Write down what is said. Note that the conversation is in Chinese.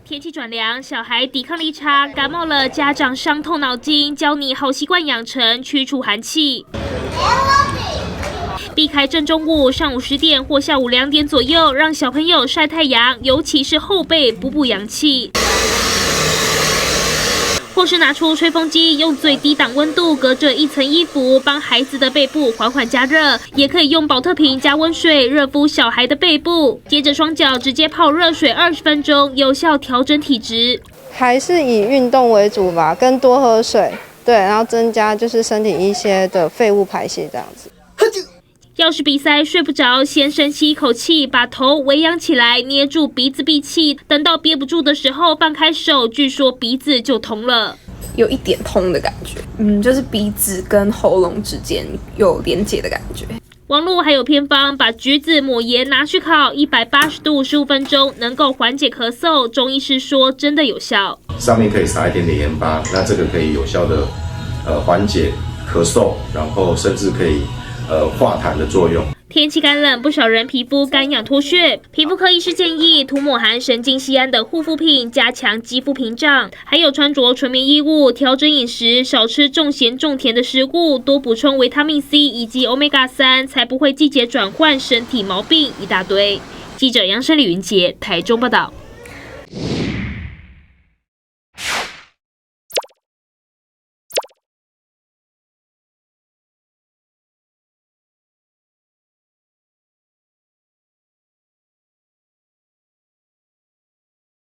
天气转凉，小孩抵抗力差，感冒了，家长伤透脑筋，教你好习惯养成，驱除寒气。避开正中午，上午10点或下午2点左右，让小朋友晒太阳，尤其是后背，补补阳气。或是拿出吹风机，用最低档温度隔着1层衣服，帮孩子的背部缓缓加热。也可以用保特瓶加温水热敷小孩的背部，接着双脚直接泡热水20分钟，有效调整体质。还是以运动为主吧，跟多喝水，对，然后增加就是身体一些的废物排泄这样子。要是鼻塞睡不着，先深吸一口气，把头微扬起来，捏住鼻子闭气，等到憋不住的时候放开手，据说鼻子就通了，有一点通的感觉，就是鼻子跟喉咙之间有连结的感觉。网络还有偏方，把橘子抹盐拿去烤，180度15分钟，能够缓解咳嗽。中医师说真的有效，上面可以撒一点点盐巴，那这个可以有效的缓解咳嗽，然后甚至可以化痰的作用。天气干冷，不少人皮肤干痒脱屑，皮肤科医师建议涂抹含神经酰胺的护肤品，加强肌肤屏障。还有穿着纯棉衣物，调整饮食，少吃重咸重甜的食物，多补充维他命 C 以及 Omega-3，才不会季节转换，身体毛病一大堆。记者杨生李云杰台中报道。